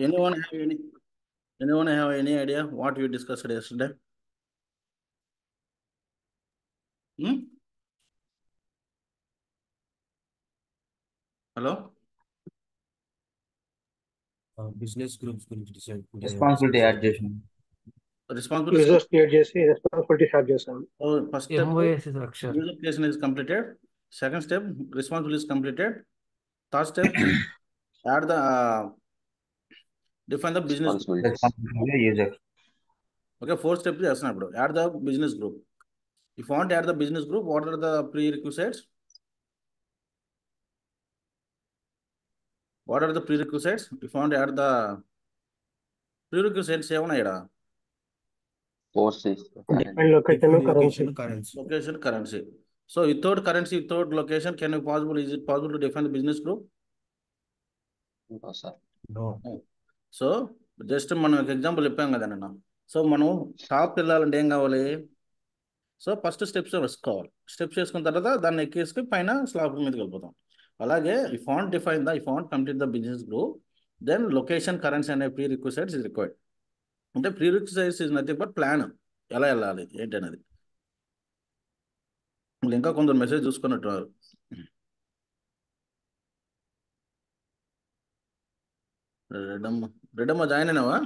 Anyone have any idea what we discussed yesterday? Hmm? Hello? Business groups గురించి responsibility discussed చేసాం. Responsibility. Users create చేసి responsibility start చేస్తాం. So first step, MOS అక్షర్ user creation is completed. Second step, responsibility is completed. Third step, add the define the business group. Responsibilities. Responsibility user. Okay, fourth step is add the business group. If you want to add the business group, what are the prerequisites? What are the prerequisites? If you want to add the prerequisites, Forces. Define location currency. location, currency. So without currency, without location, is it possible to define the business group? No, sir. No so just మనం ఒక example చెప్పాం కదా నిన్న. So మనం top వెళ్ళాలంటే ఏం కావాలి? So first steps వేసుకోవాలి. స్టెప్స్ వేసుకున్న తర్వాత దాన్ని ఎక్కేసుకుని పైన స్లాబ్ మీదకి వెళ్ళిపోతాం. అలాగే if want complete the business group, then location, currency అనే ప్రీ రిక్వైర్స్ ఇస్ రిక్వైర్డ్. అంటే pre requires is nothing but plan, ఎలా వెళ్ళాలి ఏంటి అనేది. ఇంకా కొందరు మెసేజ్ చూసుకున్నట్టున్నారు. రెడ్డమ్మ జాయిన్ అయినావా?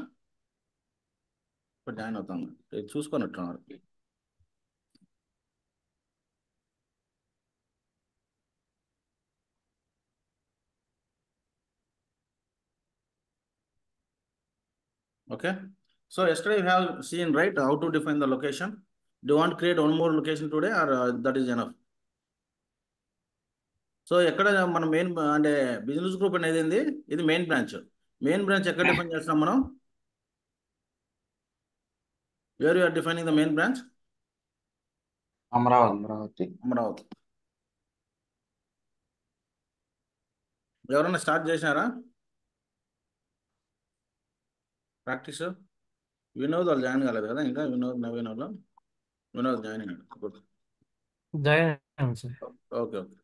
ఇప్పుడు జాయిన్ అవుతాను, చూసుకున్నట్టున్నారు. Okay, so yesterday you have seen, right, how to define the location. Do you want to create one more location today, or that is enough? So ఎక్కడ మన మెయిన్ అంటే బిజినెస్ గ్రూప్ అనేది ఏంది? ఇది మెయిన్ బ్రాంచ్. మెయిన్ బ్రాంచ్ ఎక్కడ define చేస్తాం మనం? Where you are defining the main branch? Amaravati. Amaravati. ఎవరైనా స్టార్ట్ చేసినారా ప్రాక్టీస్? వినోద్ వాళ్ళు జాయిన్ కాలేదు కదా ఇంకా. నవీన్ వాళ్ళు. వినోద్ జాయిన్ అయినాడు. Join sir. Okay okay.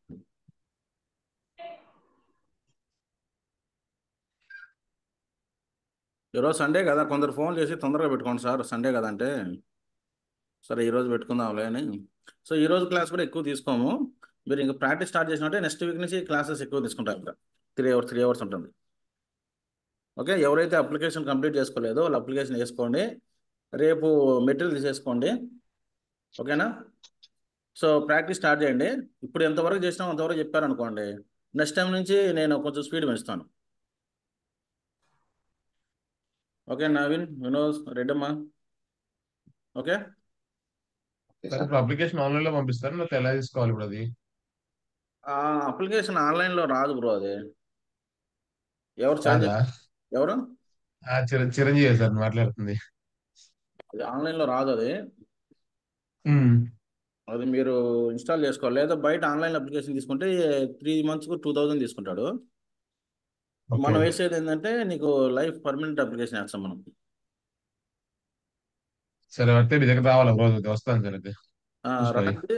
ఈరోజు సండే కదా, కొందరు ఫోన్ చేసి తొందరగా పెట్టుకోండి సార్, సండే కదా అంటే సరే ఈరోజు పెట్టుకుందాంలే అని. సో ఈరోజు క్లాస్ కూడా ఎక్కువ తీసుకోము. మీరు ఇంకా ప్రాక్టీస్ స్టార్ట్ చేసినట్టే నెక్స్ట్ వీక్ నుంచి క్లాసెస్ ఎక్కువ తీసుకుంటారు. ఇంకా 3 hours ఉంటుంది. ఓకే, ఎవరైతే అప్లికేషన్ కంప్లీట్ చేసుకోలేదో వాళ్ళు అప్లికేషన్ వేసుకోండి. రేపు మెటీరియల్ తీసేసుకోండి. ఓకేనా? సో ప్రాక్టీస్ స్టార్ట్ చేయండి. ఇప్పుడు ఎంతవరకు చేసినాం అంతవరకు చెప్పారనుకోండి, నెక్స్ట్ టైం నుంచి నేను కొంచెం స్పీడ్ పెంచుతాను. Okay Naveen, Vinod, Reddamma. Okay, Okay, sir sir. ఇప్పుడు అప్లికేషన్ ఆన్లైన్ లో పంపిస్తారు, లేకపోతే ఎలా తీసుకోవాలి ఇప్పుడు అది? అప్లికేషన్ ఆన్లైన్లో రాదు బ్రో. అది ఎవరు సెలెక్ట్ కాదా? ఎవరు? చిరంజీవి సార్ మాట్లాడుతుంది. అది ఆన్లైన్లో రాదు. అది ఉమ్. అది మీరు ఇన్స్టాల్ చేసుకోవాలి. లేదా బయట ఆన్లైన్ అప్లికేషన్ తీసుకుంటే 3 months 2000 తీసుకుంటాడు. ఓకే. మనం వేసేది ఏంటంటే నీకు లైఫ్ పర్మనెంట్ అప్లికేషన్ వేస్తాం మనం. సరే అయితే మీ దగ్గర రావాలా రోజు? వస్తాను సార్ అయితే చూసుకొని. రండి,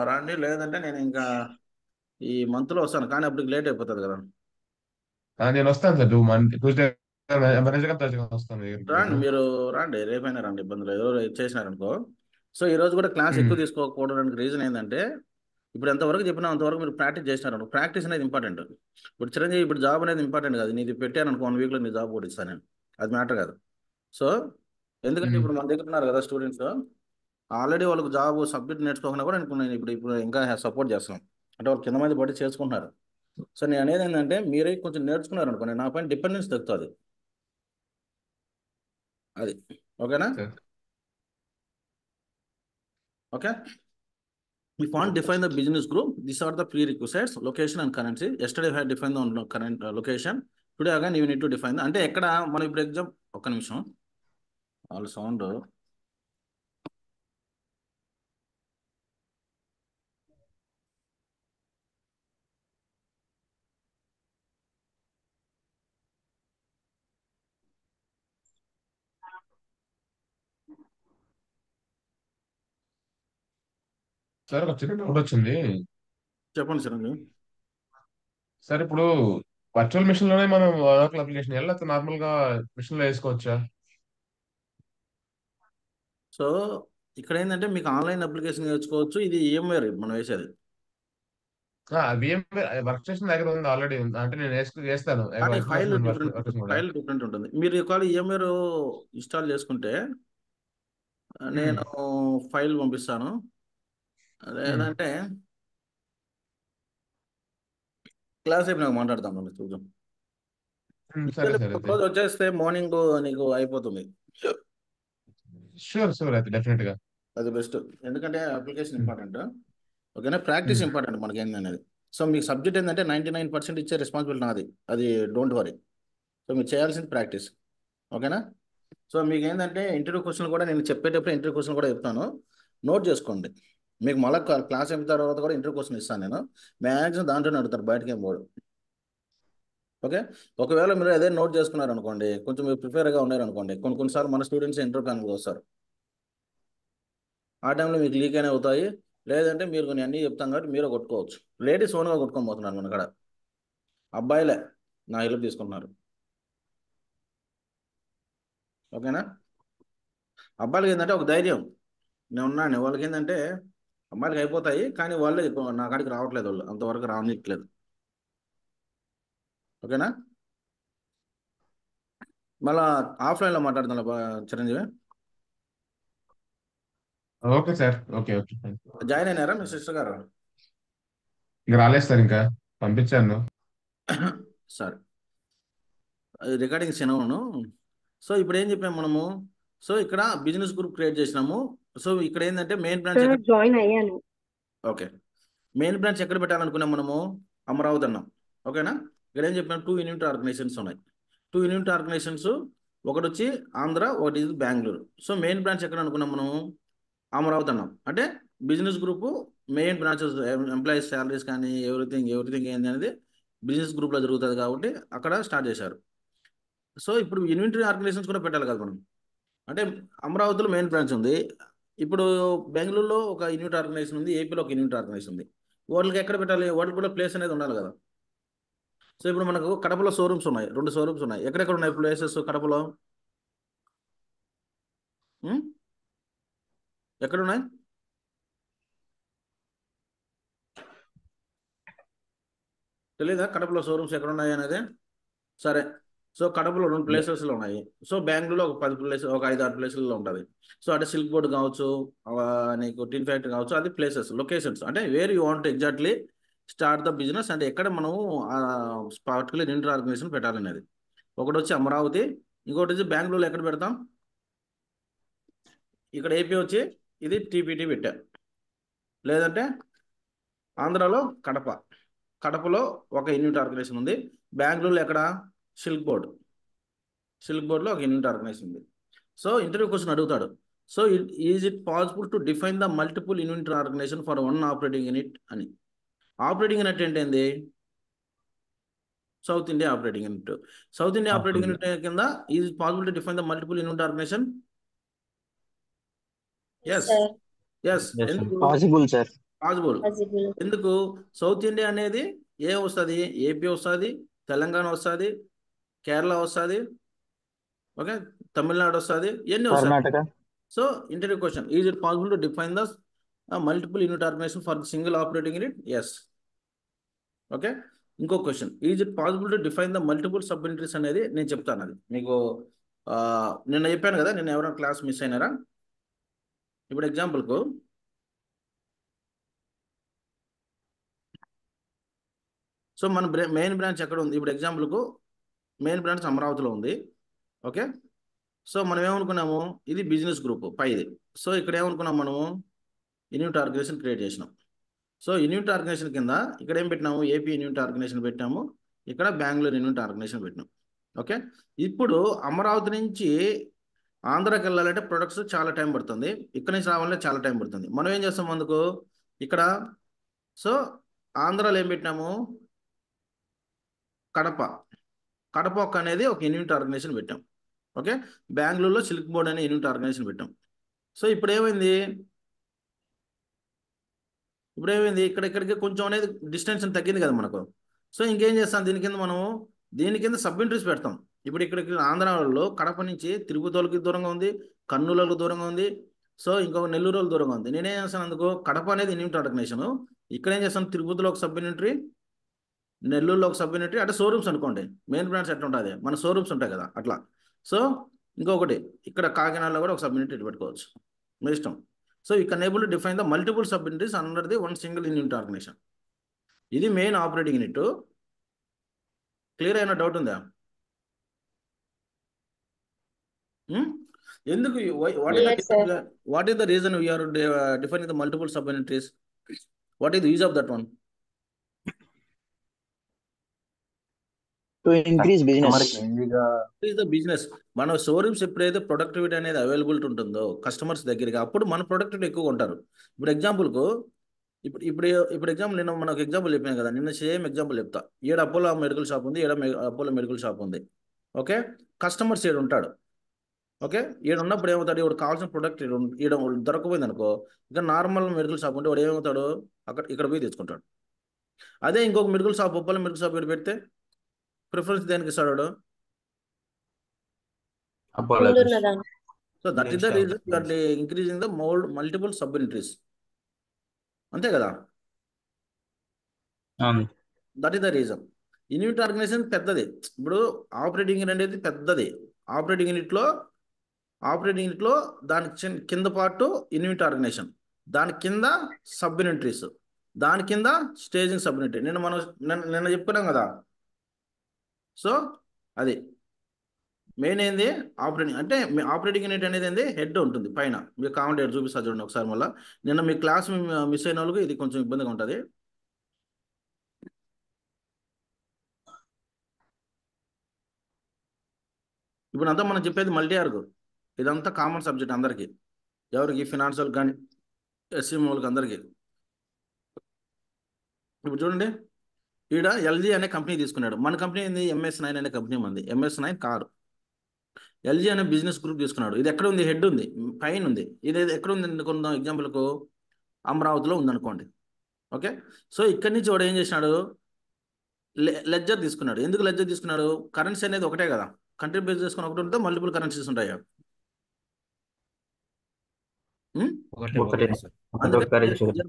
రండి. లేదంటే నేను ఇంకా ఈ మంత్లో వస్తాను, కానీ అప్పటికి లేట్ అయిపోతుంది కదా. నేను వస్తాను సార్ ట్యూస్డే వెనస్డే థర్స్డే వస్తాను మీ దగ్గరికి రండి, రేపు. మీరు రండి, రేపైనా రండి, ఇబ్బంది లేదు. ఎవరు చేసినారనుకో. సో ఈరోజు కూడా క్లాస్ ఎక్కువ తీసుకోకపోవడానికి రీజన్ ఏంటంటే, ఇప్పుడు ఎంతవరకు చెప్పినా అంతవరకు మీరు ప్రాక్టీస్ చేసినారు. ప్రాక్టీస్ అనేది ఇంపార్టెంట్. ఇప్పుడు చిరంజీవి, ఇప్పుడు జాబ్ అనేది ఇంపార్టెంట్ కాదు. నీది పెట్టాను అనుకో 1 weekలో నీ జాబ్ కూడా ఇస్తాను నేను, అది మ్యాటర్ కాదు. సో ఎందుకంటే ఇప్పుడు మన దగ్గర ఉన్నారు కదా స్టూడెంట్స్, ఆల్రెడీ వాళ్ళకి జాబ్ సబ్జెక్ట్ నేర్చుకోకుండా కూడా నేను ఇప్పుడు ఇంకా సపోర్ట్ చేస్తున్నాను. అంటే వాళ్ళు కింద మీద పడి చేసుకుంటున్నారు. సో నేను అనేది ఏంటంటే, మీరే కొంచెం నేర్చుకున్నారు అనుకోండి, నా పైన డిపెండెన్స్ తగ్గుతుంది. అది ఓకేనా? సరే. Okay. If you want to define the business group, these are the prerequisites: location and currency. Yesterday we had defined the current location. Today again you need to define the, అంటే ఎక్కడ మనం ఇప్పుడు exam. ఒక్క నిమిషం, వాళ్ళ sound. Sir ఒక చిన్న doubt వచ్చింది. చెప్పండి చిరంజీవి. సార్ ఇప్పుడు వర్చువల్ మిషన్ లోనే మనం ఒరాకిల్ అప్లికేషన్ లేకపోతే నార్మల్ గా మిషన్ లో వేసుకోవచ్చా? సో ఇక్కడ ఏంటంటే మీకు ఆన్లైన్ అప్లికేషన్ నేర్చుకోవచ్చు. ఇది ఈఎంఐ మనం వేసేది. వర్క్ స్టేషన్ దగ్గర ఉంది, ఆల్రెడీ ఉంది. అంటే నేను వేస్తాను కానీ ఫైల్ వర్క్ డిఫరెంట్ స్టేషన్ కూడా. ఫైల్ డిఫరెంట్ ఉంటుంది. మీరు ఒకవేళ ఈఎంఐ ఇన్స్టాల్ చేసుకుంటే నేను ఫైల్ పంపిస్తాను. లేదంటే క్లాస్ అయిపోయినాక మాట్లాడతాం మళ్ళీ చూద్దాం. సరే సరే అయితే. రోజు వచ్చేస్తే మార్నింగ్ నీకు అయిపోతుంది. షూర్ అయితే డెఫినెట్ గా అది బెస్ట్. ఎందుకంటే అప్లికేషన్ ఇంపార్టెంట్. ఓకేనా, ప్రాక్టీస్ ఇంపార్టెంట్ మనకి ఏంటనేది. సో మీకు సబ్జెక్ట్ ఏంటంటే 99% ఇచ్చే రెస్పాన్సిబిలిటీ నాది. అది డోంట్ వరీ. సో మీరు చేయాల్సింది ప్రాక్టీస్. ఓకేనా. సో మీకు ఏంటంటే ఇంటర్వ్యూ క్వశ్చన్ కూడా నేను చెప్పేటప్పుడు ఇంటర్వ్యూ క్వశ్చన్ కూడా చెప్తాను, నోట్ చేసుకోండి. మీకు మళ్ళీ క్లాస్ అయిన తర్వాత కూడా ఇంటర్వ్యూ క్వశ్చన్ ఇస్తాను నేను. మ్యాక్సిమం దాంట్లోనే అడుగుతారు, బయటకి ఏం పోడు. ఓకే. ఒకవేళ మీరు అదే నోట్ చేసుకున్నారు అనుకోండి, కొంచెం మీరు ప్రిపేర్గా ఉన్నారు అనుకోండి, కొన్నిసార్లు మన స్టూడెంట్స్ ఇంటర్వ్యూ ప్యానల్కి వస్తారు. ఆ టైంలో మీకు లీక్ అయినా అవుతాయి. లేదంటే మీరు కొన్ని అన్నీ చెప్తాం కాబట్టి మీరు కొట్టుకోవచ్చు. లేడీస్ ఓన్గా కొట్టుకొని పోతున్నారు మన కాడ, అబ్బాయిలే నా హెల్ప్ తీసుకుంటున్నారు. ఓకేనా. అబ్బాయిలకి ఏంటంటే ఒక ధైర్యం, నేను ఉన్నాను. వాళ్ళకి ఏంటంటే అమ్మాయిలకి అయిపోతాయి, కానీ వాళ్ళే నా కాడికి రావట్లేదు, వాళ్ళు అంతవరకు రానిట్లేదు. ఓకేనా. మళ్ళా ఆఫ్లైన్లో మాట్లాడుతున్నా Chiranjeevi. Okay sir. Okay join అయినారా మీ సిస్టర్ గారు? ఇంకా రాలేదు సార్, ఇంకా పంపించాను. సరే, రికార్డింగ్స్ వినవును. సో ఇప్పుడు ఏం చెప్పాము మనము? సో ఇక్కడ బిజినెస్ గ్రూప్ క్రియేట్ చేసినాము. సో ఇక్కడ ఏంటంటే మెయిన్ బ్రాంచ్ జాయిన్ అయ్యాను. ఓకే, మెయిన్ బ్రాంచ్ ఎక్కడ పెట్టాలనుకున్నాం మనము? అమరావతి అన్నాం. ఓకేనా. ఇక్కడ ఏం చెప్పినాం? 2 యూనిట్ ఆర్గనైజేషన్స్ ఉన్నాయి. 2 యూనిట్ ఆర్గనైజేషన్స్, ఒకటి వచ్చి ఆంధ్ర, ఒకటి ఇది బెంగళూరు. సో మెయిన్ బ్రాంచ్ ఎక్కడ అనుకున్నాం మనము? అమరావతి అన్నాం. అంటే business group main branches, employees salaries కానీ ఎవ్రీథింగ్ ఏంది అనేది బిజినెస్ గ్రూప్లో జరుగుతుంది కాబట్టి అక్కడ స్టార్ట్ చేశారు. సో ఇప్పుడు యూనిటరీ ఆర్గనైజేషన్స్ కూడా పెట్టాలి కదా మనం. అంటే అమరావతిలో మెయిన్ బ్రాంచ్ ఉంది, ఇప్పుడు బెంగళూరులో ఒక యూనిట్ ఆర్గనైజేషన్ ఉంది, ఏపీలో ఒక యూనిట్ ఆర్గనైజేషన్ ఉంది. వాళ్ళకి ఎక్కడ పెట్టాలి? వాళ్ళకి కూడా ప్లేస్ అనేది ఉండాలి కదా. సో ఇప్పుడు మనకు కడపలో షోరూమ్స్ ఉన్నాయి, 2 షోరూమ్స్ ఉన్నాయి. ఎక్కడెక్కడ ఉన్నాయి ప్లేసెస్ కడపలో? ఎక్కడున్నాయి? తెలీదా కడపలో షోరూమ్స్ ఎక్కడ ఉన్నాయి అనేది? సరే, సో కడపలో 2 ప్లేసెస్లో ఉన్నాయి. సో బెంగళూరులో ఒక 10 ప్లేస్, ఒక 5-6 ప్లేసుల్లో ఉంటుంది. సో అంటే సిల్క్ బోర్డ్ కావచ్చు, నీకు టిన్ ఫ్యాక్టరీ కావచ్చు, అది ప్లేసెస్, లొకేషన్స్. అంటే where you want exactly start the business, అంటే ఎక్కడ మనము పర్టికులర్ యూనిట్ ఆర్గనైజేషన్ పెట్టాలనేది. ఒకటి వచ్చి అమరావతి, ఇంకోటి వచ్చి బెంగళూరులో ఎక్కడ పెడతాం? ఇక్కడ ఏపీ వచ్చి ఇది టీపీటీ పెట్టా. లేదంటే ఆంధ్రాలో కడపలో ఒక యూనిట్ ఆర్గనైజేషన్ ఉంది. బెంగళూరులో ఎక్కడ? సిల్క్ బోర్డ్లో ఒక యూనిట్ ఆర్గనైజేషన్ ఉంది. సో ఇంటర్వ్యూ క్వశ్చన్ అడుగుతాడు. So is it possible to define the multiple unit organization for one operating unit అని. ఆపరేటింగ్ యూనిట్ ఏంటి? South India operating unit. South India operating unit కింద is it possible to define the multiple unit organization? Yes. ఎందుకు possible sir? Possible. ఎందుకు? South India అనేది ఏ వస్తుంది? AP వస్తుంది, తెలంగాణ వస్తుంది, కేరళ వస్తుంది, ఓకే, తమిళనాడు వస్తుంది, ఎన్ని వస్తాయి. So interview question, is it possible to define the multiple unit organization for single operating unit? Yes. Okay. ఇంకో question, is it possible to define the multiple sub units అనేది నేను చెప్తాను. అది మీకు నిన్న చెప్పాను కదా, నిన్న ఎవరైనా క్లాస్ మిస్ అయినారా? ఇప్పుడు ఎగ్జాంపుల్కు సో మన మెయిన్ బ్రాంచ్ ఎక్కడ ఉంది? ఇప్పుడు ఎగ్జాంపుల్కు మెయిన్ బ్రాంచ్ అమరావతిలో ఉంది. ఓకే. సో మనం ఏమనుకున్నాము? ఇది బిజినెస్ గ్రూప్ పైది. సో ఇక్కడ ఏమనుకున్నాం మనము? యూనిట్ ఆర్గనైజేషన్ క్రియేట్ చేసినాం. సో యూనిట్ ఆర్గనైజేషన్ కింద ఇక్కడ ఏం పెట్టినాము? ఏపీ యూనిట్ ఆర్గనైజేషన్ పెట్టాము, ఇక్కడ బెంగళూరు యూనిట్ ఆర్గనైజేషన్ పెట్టినాం. ఓకే. ఇప్పుడు అమరావతి నుంచి ఆంధ్రాకి వెళ్ళాలంటే ప్రొడక్ట్స్ చాలా టైం పడుతుంది, ఇక్కడ నుంచి రావాలంటే చాలా టైం పడుతుంది. మనం ఏం చేస్తాం అందుకు? ఇక్కడ సో ఆంధ్రాలో ఏం పెట్టినాము? కడప అనేది ఒక యూనిట్ ఆర్గనైజేషన్ పెట్టాం. ఓకే. బెంగళూరులో సిల్క్ బోర్డ్ అనే యూనిట్ ఆర్గనైజేషన్ పెట్టాం. సో ఇప్పుడు ఏమైంది? ఇక్కడికి కొంచెం అనేది డిస్టెన్స్ తగ్గింది కదా మనకు. సో ఇంకేం చేస్తాం దీని కింద మనము దీని కింద సబ్ ఎంట్రీస్ పెడతాం. ఇప్పుడు ఇక్కడ ఆంధ్రాలో కడప నుంచి తిరుపతికి దూరంగా ఉంది, కర్నూలుకు దూరంగా ఉంది, సో ఇంకొక నెల్లూరు దూరంగా ఉంది. నేనేం చేస్తాను అందుకు కడప అనేది యూనిట్ ఆర్గనైజేషన్, ఇక్కడ ఏం చేస్తాను తిరుపతిలో ఒక సబ్ యూనిటరీ, నెల్లూరులో ఒక సబ్ యూనిటరీ, అంటే షోరూమ్స్ అనుకోండి, మెయిన్ బ్రాంచ్ ఎట్లా ఉంటుంది మన షోరూమ్స్ ఉంటాయి కదా అట్లా. సో ఇంకొకటి ఇక్కడ కాకినాడలో కూడా ఒక సబ్ యూనిట్ పెట్టుకోవచ్చు, మీ ఇష్టం. So you can able to define the multiple sub unities under the one single unit organization. ఇది మెయిన్ ఆపరేటింగ్ యూనిట్. క్లియర్ అయిన డౌట్ ఉందా? ఎందుకు what is the reason we are defining the multiple sub unities? What is the use of that one? To increase business. Is the business. మన showrooms ఎప్పుడైతే productivity అనేది availability ఉంటుందో customers దగ్గరికి, అప్పుడు మన ప్రొడక్టివిటీ ఎక్కువగా ఉంటారు. ఇప్పుడు ఎగ్జాంపుల్కు ఇప్పుడు ఎగ్జాంపుల్ నేను మనకు ఎగ్జాంపుల్ చెప్పాను కదా, నిన్న సేమ్ ఎగ్జాంపుల్ చెప్తా. ఈడ అపోలో మెడికల్ షాప్ ఉంది, అపోలో మెడికల్ షాప్ ఉంది. ఓకే, కస్టమర్స్ ఈడ ఉంటాడు. ఓకే, ఈడ ఉన్నప్పుడు ఏమవుతాడు, ఈవిడ కావాల్సిన ప్రొడక్ట్ ఈడ దొరకపోయింది అనుకో, ఇక నార్మల్ మెడికల్ షాప్ ఉంటే వాడు ఏమవుతాడు ఇక్కడ పోయి తెచ్చుకుంటాడు. అదే ఇంకొక medical shop Apollo medical shop ఇక్కడ పెడితే ప్రిఫరెన్స్ దేనికి ఇస్తాడు? So that is the reason you are increasing the multiple sub unitaries. అంతే కదా, that is the reason. Unit organization పెద్దది. ఇప్పుడు ఆపరేటింగ్ యూనిట్ అనేది పెద్దది. ఆపరేటింగ్ యూనిట్లో దాని కింద పార్ట్ యూనిట్ ఆర్గనైజేషన్, దాని కింద సబ్ యూనిటరీస్, దాని కింద స్టేజింగ్ సబ్ యూనిటరీ. నిన్న చెప్పుకున్నాం కదా. సో అది మెయిన్ ఏంది ఆపరేటింగ్ అంటే, ఆపరేటింగ్ యూనిట్ అనేది ఏంది హెడ్ ఉంటుంది పైన. మీకు కామెంట్ హెడ్ చూపిస్తా చూడండి ఒకసారి. మళ్ళీ నిన్న మీ క్లాస్ మిస్ అయిన వాళ్ళకి ఇది కొంచెం ఇబ్బందిగా ఉంటుంది. ఇప్పుడు అంతా మనం చెప్పేది మల్టీ ఆర్గ్, ఇదంతా కామన్ సబ్జెక్ట్ అందరికీ, ఎవరికి ఫినాన్షియల్ కానీ ఎస్సీఎం వాళ్ళకి అందరికీ. ఇప్పుడు చూడండి, ఈడ ఎల్జీ అనే కంపెనీ తీసుకున్నాడు. మన కంపెనీ ఏంది MS9 అనే కంపెనీ ఉంది. MS9 car. ఎల్జీ అనే బిజినెస్ గ్రూప్ తీసుకున్నాడు. ఇది ఎక్కడ ఉంది? హెడ్ ఉంది, పైన ఉంది. ఇది ఎక్కడ ఉంది అనుకుందాం, ఎగ్జాంపుల్కు అమరావతిలో ఉందనుకోండి. ఓకే, సో ఇక్కడి నుంచి వాడు ఏం చేసినాడు, లెడ్జర్ తీసుకున్నాడు. ఎందుకు లెడ్జర్ తీసుకున్నాడు? కరెన్సీ అనేది ఒకటే కదా, కంట్రీ బేస్ చేసుకుని ఒకటి ఉంటే మల్టిపుల్ కరెన్సీస్ ఉంటాయా? అందుకే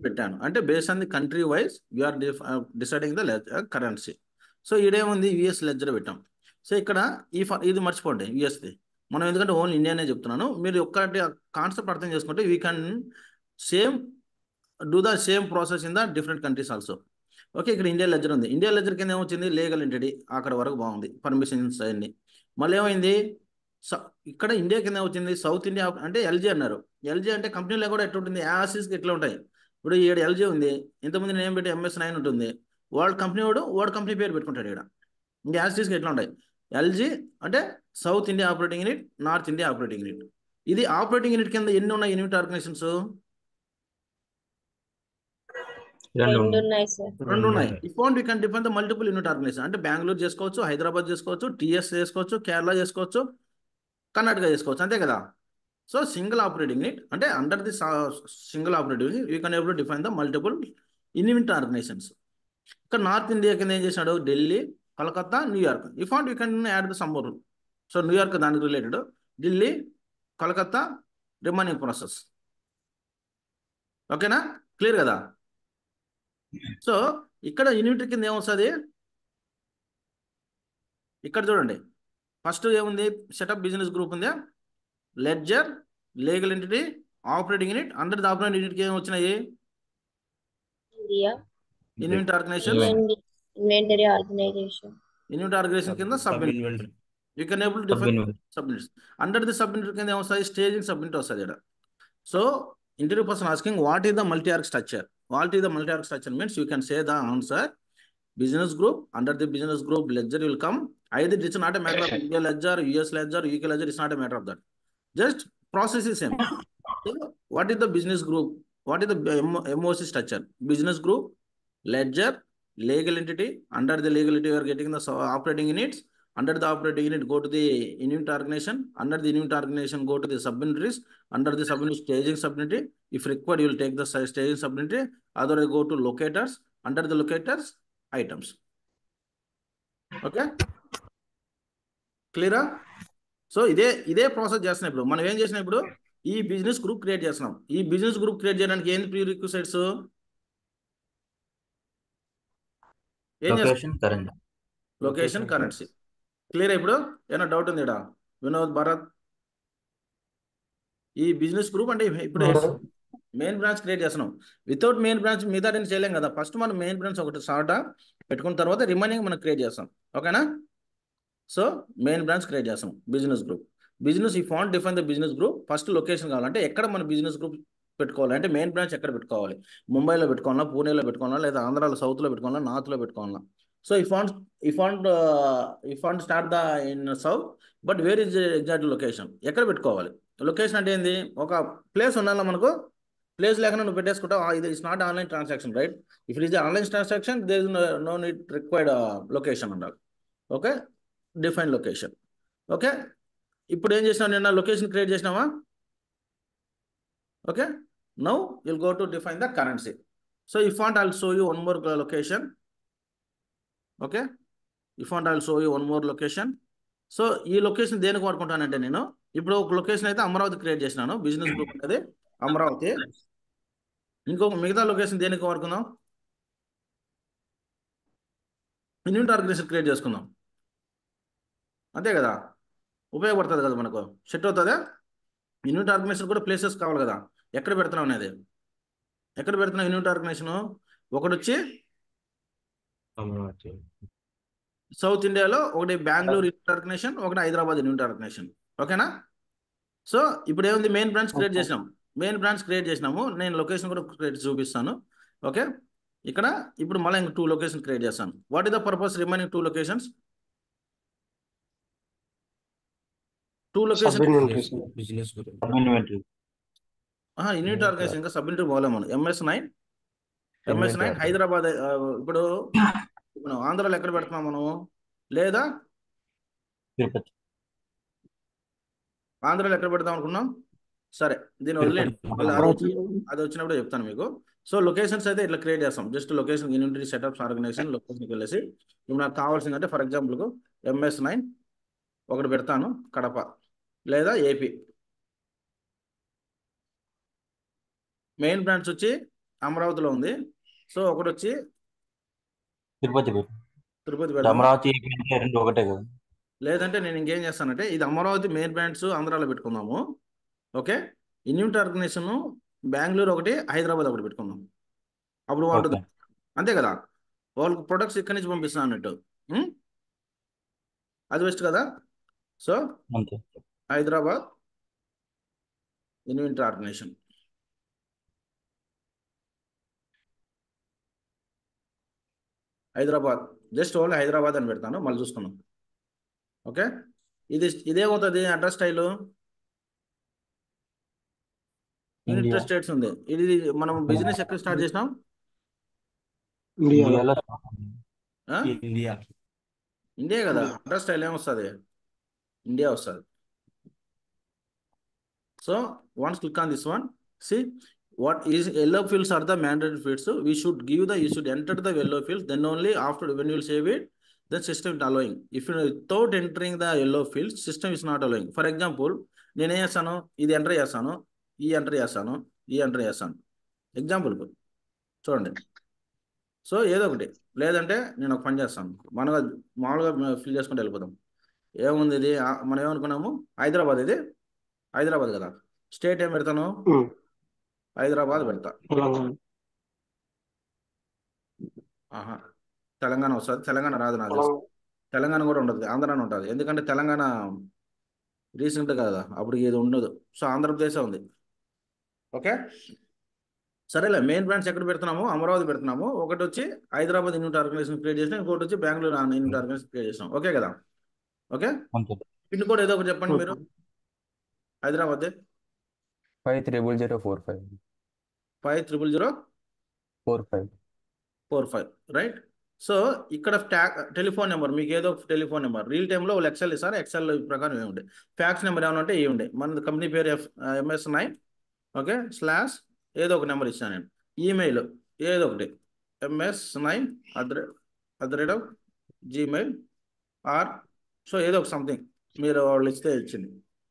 పెట్టాను అంటే base on the country wise you are deciding the currency. So ఈడేముంది యుఎస్ లెడ్జర్ పెట్టాం. సో ఇక్కడ ఇది మర్చిపోండి యుఎస్ది, మనం ఎందుకంటే ఓన్లీ ఇండియానే చెప్తున్నాను. మీరు ఒక్కటి కాన్సెప్ట్ అర్థం చేసుకుంటే we can do the same process in the different countries also. Okay, ఇక్కడ ఇండియా లెడ్జర్ ఉంది. ఇండియా లెడ్జర్ కింద ఏమొచ్చింది? లీగల్ ఎంటిటీ, అక్కడ వరకు బాగుంది, పర్మిషన్స్ అన్ని. మళ్ళీ ఏమైంది, ఇక్కడ ఇండియా కింద వచ్చింది సౌత్ ఇండియా అంటే ఎల్జీ అన్నారు. ఎల్జీ అంటే కంపెనీలో కూడా ఎట్లా ఉంటుంది, యాసిస్కి ఎట్లా ఉంటాయి. ఇప్పుడు ఈడ ఎల్జీ ఉంది, ఇంతకుముందు నేమ్ పెట్టి MS9 ఉంటుంది. వాడు కంపెనీ పేరు పెట్టుకుంటాడు ఇక్కడ. ఇంకా యాసిస్కి ఎట్లా ఉంటాయి. ఎల్జీ అంటే south India operating unit, north India operating unit. ఇది ఆపరేటింగ్ యూనిట్ కింద ఎన్ని ఉన్నాయి యూనిట్ ఆర్గనైజేషన్స్? రెండు ఉన్నాయి. If we can define the multiple unit organization అంటే బెంగళూరు చేసుకోవచ్చు, హైదరాబాద్ చేసుకోవచ్చు, TS చేసుకోవచ్చు, కేరళ చేసుకోవచ్చు, కర్ణాటక చేసుకోవచ్చు, అంతే కదా. సో సింగిల్ ఆపరేటింగ్ యూనిట్ అంటే under the single operating unit you can able to define the multiple unit organizations. ఇక్కడ నార్త్ ఇండియా కింద ఏం చేశాడు, Delhi, Calcutta, New York. If want you can add the some more. So New York దానికి related, Delhi, Calcutta remaining process. ఓకేనా, clear కదా. So ఇక్కడ unit కింద ఏమొస్తుంది, ఇక్కడ చూడండి ఫస్ట్ ఏముంది, సెటప్ బిజినెస్ గ్రూప్ ఉంది, ledger, legal entity, operating unit. Under the operating unit కి ఏమి వచ్చినాయి, యూనిట్ ఆర్గనైజేషన్. యూనిట్ ఆర్గనైజేషన్ కింద sub unit. You can able to define sub units. Under the sub unit కింద ఏమొస్తుంది, స్టేజింగ్ సబ్ యూనిట్ వస్తుంది ఇక్కడ. So interview person asking what is the multi org structure. What is the multi-arg structure means you can say the answer business group. Under the business group ledger will come. Either it's not a matter of India ledger, US ledger, UK ledger. It's not a matter of that. Just process is same. So what is the business group? What is the MOC structure? Business group, ledger, legal entity. Under the legal entity you are getting the operating units. Under the operating unit go to the unit organization. Under the unit organization go to the sub-unitaries. Under the sub-unit staging sub-unity. If required you will take the staging sub-unity. Otherwise go to locators. Under the locators items. Okay, క్లియరా? So ఇదే process చేస్తున్నాం. ఇప్పుడు మనం ఏం చేసినా, ఇప్పుడు ఈ business group create చేస్తున్నాం. ఈ బిజినెస్ గ్రూప్ క్రియేట్ చేయడానికి ఏంటి ప్రీ రిక్విజిట్స్? ఏం చేస్తాం? Location current. Location, currency. Clear? ఇప్పుడు ఏమైనా డౌట్ ఉంది ఇక్కడ? వినోద్, భరత్, ఈ బిజినెస్ గ్రూప్ అంటే ఇప్పుడు మెయిన్ బ్రాంచ్ క్రియేట్ చేస్తున్నాం. వితౌట్ మెయిన్ బ్రాంచ్ మిగతా నేను చేయలేం కదా. ఫస్ట్ మనం మెయిన్ బ్రాంచ్ ఒకటి స్టార్ట్ పెట్టుకున్న తర్వాత రిమైనింగ్ మనం క్రియేట్ చేస్తాం. ఓకేనా? సో మెయిన్ బ్రాంచ్ క్రియేట్ చేస్తాం, బిజినెస్ గ్రూప్. బిజినెస్ ఈ font define the business group. First location కావాలంటే ఎక్కడ మన బిజినెస్ గ్రూప్ పెట్టుకోవాలి అంటే మెయిన్ బ్రాంచ్ ఎక్కడ పెట్టుకోవాలి? ముంబైలో పెట్టుకోవాలా, పూణేలో పెట్టుకోవాలా, లేదా ఆంధ్రాలో సౌత్లో పెట్టుకోవాలా, నార్త్లో పెట్టుకోవాలా? సో ఈ font start the in south, but where is exact location? ఎక్కడ పెట్టుకోవాలి? లొకేషన్ అంటే ఏంది? ఒక ప్లేస్ ఉండాలా మనకు. ప్లేస్ లేకుండా నువ్వు పెట్టేసుకుంటావు, ఇది is not online transaction, right? If it is online transaction there is no need required location ఉండాలి. Okay, define location. ఓకే, ఇప్పుడు ఏం చేసినావు? నిన్న లొకేషన్ క్రియేట్ చేసినావా? Okay, now will go to define the currency. So ఈ font I will show you one more location. Okay, ఈ font I will show you one more location. So ఈ location దేనికి వాడుకుంటానంటే, నేను ఇప్పుడు ఒక లొకేషన్ అయితే అమరావతి క్రియేట్ చేసినాను, బిజినెస్ గ్రూప్ అనేది అమరావతి. ఇంకొక మిగతా లొకేషన్ దేనికి వాడుకుందాం? యూనిట్ ఆర్గనైజేషన్ క్రియేట్ చేసుకుందాం, అంతే కదా? ఉపయోగపడుతుంది కదా మనకు, సెట్ అవుతుందా? యూనిట్ ఆర్గనైజేషన్ కూడా ప్లేసెస్ కావాలి కదా, ఎక్కడ పెడుతున్నాం అనేది. ఎక్కడ పెడుతున్నాం యూనిట్ ఆర్గనైజేషన్? ఒకటి వచ్చి సౌత్ ఇండియాలో, ఒకటి బెంగళూరు యూనిట్ ఆర్గనైజేషన్, ఒకటి హైదరాబాద్ యూనిట్ ఆర్గనైజేషన్. ఓకేనా? సో ఇప్పుడు ఏముంది? మెయిన్ బ్రాంచ్ క్రియేట్ చేసినాం. మెయిన్ బ్రాంచ్ క్రియేట్ చేసినాము. నేను లొకేషన్ కూడా క్రియేట్ చూపిస్తాను. ఓకే, ఇక్కడ ఇప్పుడు మళ్ళీ ఇంక 2 లొకేషన్ క్రియేట్ చేస్తాను. What is the purpose remaining 2 locations? 2 location business inventory. Unit organization ఇంకా సబ్మిట్ పోలేము. MS9 హైదరాబాద్. ఇప్పుడు మనం ఆంధ్రాలో ఎక్కడ పెడుతున్నాం మనం? లేదా తిరుపతి. ఆంధ్రాలో ఎక్కడ పెడదాం అనుకున్నాం? సరే, దీన్ని వదిలేండి, అది వచ్చినప్పుడు చెప్తాను మీకు. సో లొకేషన్స్ అయితే ఇట్లా క్రియేట్ చేస్తాం. Just location unitary setups organization లొకేషన్కి వెళ్ళేసి, ఇప్పుడు నాకు కావాల్సిందంటే ఫర్ ఎగ్జాంపుల్కు MS9 ఒకటి పెడతాను, కడప లేదా ఏపీ. మెయిన్ బ్రాంచ్ వచ్చి అమరావతిలో ఉంది. సో ఒకటి వచ్చి తిరుపతి తిరుపతి అమరావతి రెండు ఒకటే కదా. లేదంటే నేను ఇంకేం చేస్తానంటే, ఇది అమరావతి మెయిన్ బ్రాంచ్ ఆంధ్రాలో పెట్టుకుందాము. ఓకే, యూనిట్ ఆర్గనైజేషన్ బెంగళూరు ఒకటి, హైదరాబాద్ ఒకటి పెట్టుకుందాం. అప్పుడు బాగుంటుంది, అంతే కదా? వాళ్ళకి ప్రొడక్ట్స్ ఇక్కడి నుంచి పంపిస్తున్నాను అన్నట్టు. అది బెస్ట్ కదా? So Hyderabad unit organization, Hyderabad, just only Hyderabad అని పెడతాను, మళ్ళీ చూసుకున్నాం. ఓకే, ఇదేమవుతుంది అడ్రస్ స్టైలు? యూనిట్ స్టేట్స్ ఉంది. ఇది మనం బిజినెస్ ఎక్కడ స్టార్ట్ చేసినాం? ఇండియా కదా. అడ్రస్ స్టైల్ ఏమొస్తుంది? ఇండియా వస్తుంది. So once click on this one, see what is yellow fields are the mandatory fields. You should enter the yellow fields, then only after when you will save it, the system is allowing. If you without entering the yellow fields, system is not allowing. For example, నేను ఏం చేస్తాను? ఇది enter చేస్తాను, ఈ enter చేస్తాను, ఈ enter చేస్తాను. Example చూడండి. సో ఏదో ఒకటి, లేదంటే నేను ఒక పని చేస్తాను, మామూలుగా ఫిల్ చేసుకుంటూ వెళ్ళిపోతాం. ఏముంది ఇది? మనం ఏమనుకున్నాము? హైదరాబాద్. ఇది హైదరాబాద్ కదా. స్టేట్ ఏం పెడతాను? హైదరాబాద్ పెడతా. తెలంగాణ వస్తుంది. తెలంగాణ రాదు నాకు తెలుసు. తెలంగాణ కూడా ఉండదు, ఆంధ్రానే ఉంటుంది. ఎందుకంటే తెలంగాణ రీసెంట్ కదా, అప్పుడు ఇది ఉండదు. సో ఆంధ్రప్రదేశ్ ఉంది. ఓకే, సరేలే. మెయిన్ బ్రాంచ్ ఎక్కడ పెడుతున్నాము? అమరావతి పెడుతున్నాము. ఒకటి వచ్చి హైదరాబాద్ యూనిట్ ఆర్గనైజేషన్ క్రియేట్ చేసినాం, ఇంకోటి వచ్చి బెంగళూరు యూనిట్ ఆర్గనైజేషన్ క్రియేట్ చేసినాం. ఓకే కదా? ఓకే, పిన్ కోడ్ ఏదో ఒకటి చెప్పండి మీరు. హైదరాబాద్ 50045 50045 రైట్. సో ఇక్కడ టెలిఫోన్ నెంబర్, మీకు ఏదో టెలిఫోన్ నెంబర్ రియల్ టైంలో వాళ్ళు ఎక్సెల్ ఇస్తారు. ఎక్సెల్ ప్రకారం ఏముండే ఫ్యాక్స్ నెంబర్ ఏమైనా ఉంటే ఇవ్వండి. మన కంపెనీ పేరు MS9. ఓకే, స్లాష్ ఏదో ఒక నెంబర్ ఇచ్చాను నేను. ఈమెయిల్ ఏదో ఒకటి MS9@gmail. ఆర్ సో ఏదో ఒక సంథింగ్ మీరు వాళ్ళు ఇస్తే ఇచ్చింది.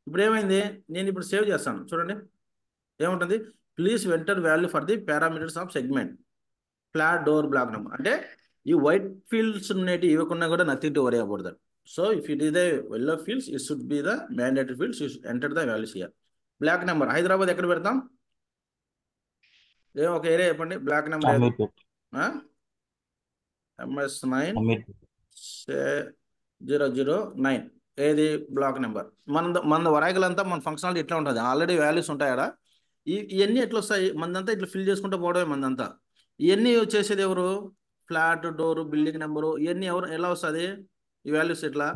ఇప్పుడు ఏమైంది, నేను ఇప్పుడు సేవ్ చేస్తాను చూడండి, ఏముంటుంది, please enter value for the parameters of segment flat door block number. అంటే ఈ వైట్ ఫీల్డ్స్ ఉన్నవి ఇవ్వకుండా కూడా nothing to worry about that. So if it is the yellow fields, it should be the mandatory fields, you should enter the values here. Block number Hyderabad ఎక్కడ పెడతాం, ఒక area చెప్పండి, block number Ameerpet MS9 Ameerpet 009 ఏది block number. మన వరాయికల్ అంతా మన functionality ఎట్లా ఉంటుంది, ఆల్రెడీ వాల్యూస్ ఉంటాయా, ఇవన్నీ ఎట్లా వస్తాయి, మనదంతా ఇట్లా ఫిల్ చేసుకుంటూ పోవడమే మనదంతా. ఇవన్నీ చేసేది ఎవరు, ఫ్లాట్ డోర్ బిల్డింగ్ నెంబరు, ఇవన్నీ ఎవరు ఎలా వస్తుంది ఈ వాల్యూస్ ఎట్లా,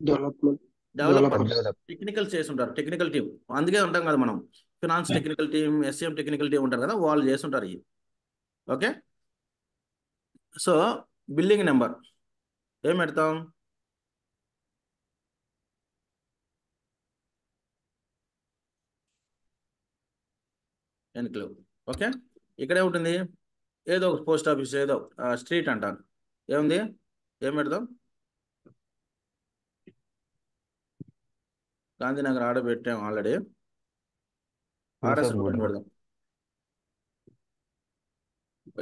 డెవలప్మెంట్ డెవలపర్ టెక్నికల్ చేసి ఉంటారు, టెక్నికల్ టీం. అందుకే ఉంటాం కదా మనం, finance technical team, SCM technical team ఉంటారు కదా, వాళ్ళు చేస్తుంటారు ఇవి. ఓకే, సో బిల్డింగ్ నెంబర్ ఏం పెడతాం, ఎన్క్లేవ్. ఓకే, ఇక్కడే ఉంటుంది ఏదో ఒక పోస్ట్ ఆఫీస్, ఏదో స్ట్రీట్ అంటారు, ఏముంది, ఏం పెడతాం, గాంధీనగర్ ఆర్డర్ పెట్టాం ఆల్రెడీ, RS పెడదాం.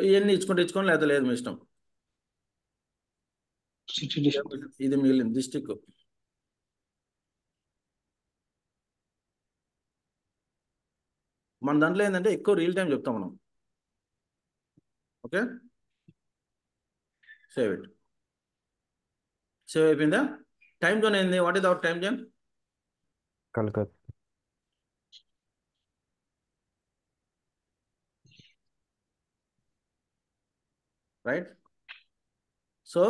ఇవన్నీ ఇచ్చుకొని లేదా లేదు మీ ఇష్టం. ఇది మిగిలింది డిస్టిక్, మన దాంట్లో ఏంటంటే ఎక్కువ రియల్ టైం చెప్తాం మనం. ఓకే, సేవ్ ఇట్, సేవ్ అయిపోయిందా. టైం జోన్ ఏంది, what is our time zone, Calcutta. Right. So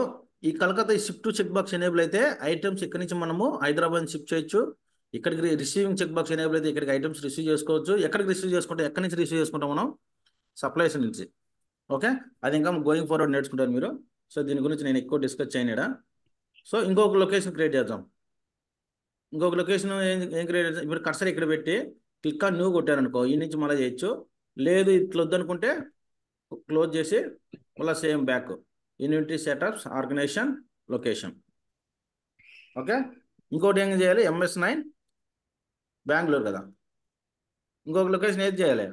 ఈ కలకత్తా ఈ షిఫ్ట్ చెక్ బాక్స్ ఎనేబుల్ అయితే ఐటమ్స్ ఇక్కడి నుంచి మనము హైదరాబాద్ షిఫ్ట్ చేయొచ్చు. ఇక్కడికి రిసీవింగ్ చెక్ బాక్స్ ఎనేబుల్ అయితే ఇక్కడికి ఐటమ్స్ రిసీవ్ చేసుకోవచ్చు. ఎక్కడికి రిసీవ్ చేసుకుంటాం, ఎక్కడి నుంచి రిసీవ్ చేసుకుంటాం మనం, సప్లైస్ నుంచి. ఓకే, అది ఇంకా గోయింగ్ ఫార్వర్డ్ నేర్చుకుంటారు మీరు. సో దీని గురించి నేను ఎక్కువ డిస్కస్ చేయను. సో ఇంకొక లొకేషన్ క్రియేట్ చేద్దాం. ఇంకొక లొకేషన్ ఏం క్రియేట్ చేద్దాం, ఇప్పుడు కర్సర్ ఇక్కడ పెట్టి క్లిక్ ఆన్ న్యూ కొట్టారనుకో, ఈ నుంచి మళ్ళీ చేయొచ్చు. లేదు ఇట్లా వద్దనుకుంటే క్లోజ్ చేసి మళ్ళీ same back, inventory setups, organization, location. Okay, ఇంకోటి ఏం చేయాలి, MS9 బెంగళూరు కదా, ఇంకొక లొకేషన్ ఏది చేయాలి,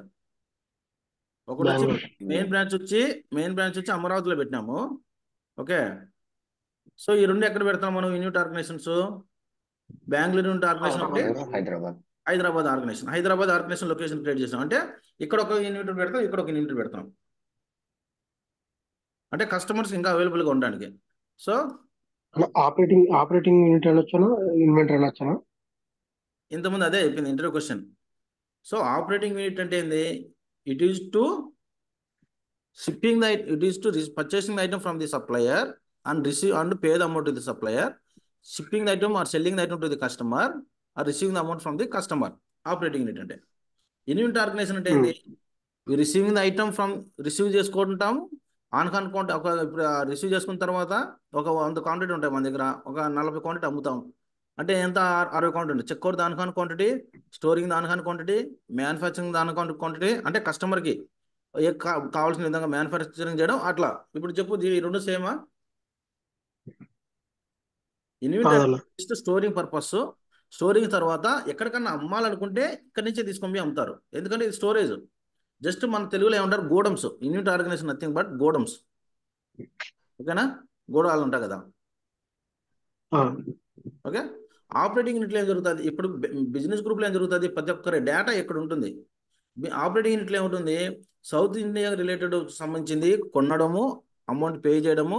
ఒకటి వచ్చి మెయిన్ బ్రాంచ్ వచ్చి అమరావతిలో పెట్టినాము. ఓకే, సో ఈ రెండు ఎక్కడ పెడతాం మనం, unit organizations, Bengaluru unit organization ఒకటి, హైదరాబాద్ ఆర్గనైజేషన్ లొకేషన్ క్రియేట్ చేసాం. అంటే ఇక్కడ ఒక యూనిట్ పెడతాం, ఇక్కడ ఒక యూనిట్ పెడతాం, అంటే కస్టమర్స్ ఇంకా అవైలబుల్గా ఉండడానికి. సో ఆపరేటింగ్ యూనిట్ అనొచ్చానా, ఇన్వెంటరీ అనొచ్చానా, ఇంతకుముందు అదే అయిపోయింది interview question. So operating unit అంటే ఏంది, it is to purchasing the item from the supplier and receive and pay the amount to the supplier, shipping the item or selling the item to the customer or receiving the amount from the customer. Operating unit అంటే. Unit organization అంటే ఏంటి, receiving the item from receive చేసుకుంటాము, on quantity ఒక ఇప్పుడు receive చేసుకున్న తర్వాత ఒక 100 quantity ఉంటాయి మన దగ్గర, ఒక 40 క్వాంటిటీ అమ్ముతాం. అంటే ఎంత, 60 క్వాంటిటీ, చెక్అవుట్ దానికాని క్వాంటిటీ, స్టోరింగ్ దానికాని క్వాంటిటీ, మ్యానుఫ్యాక్చరింగ్ దానికాని క్వాంటిటీ, అంటే కస్టమర్కి కావాల్సిన విధంగా మ్యానుఫ్యాక్చరింగ్ చేయడం అట్లా. ఇప్పుడు చెప్పు, ఈ రెండు సేమా, ఇన్వెంటరీ స్టోరింగ్ పర్పస్, స్టోరింగ్ తర్వాత ఎక్కడికన్నా అమ్మాలనుకుంటే ఇక్కడి నుంచే తీసుకొని అమ్ముతారు, ఎందుకంటే ఇది స్టోరేజ్. జస్ట్ మన తెలుగులో ఏమంటారు, గోడమ్స్. యూనిట్ ఆర్గనైజేషన్ నథింగ్ బట్ గోడమ్స్. ఓకేనా, గోడాలు ఉంటాయి కదా. ఓకే, ఆపరేటింగ్ యూనిట్లో ఏం జరుగుతుంది, ఇప్పుడు బిజినెస్ గ్రూప్లో ఏం జరుగుతుంది, ప్రతి ఒక్కరి డేటా ఎక్కడ ఉంటుంది. ఆపరేటింగ్ యూనిట్లో ఏముంటుంది, సౌత్ ఇండియా రిలేటెడ్ సంబంధించింది కొనడము, అమౌంట్ పే చేయడము,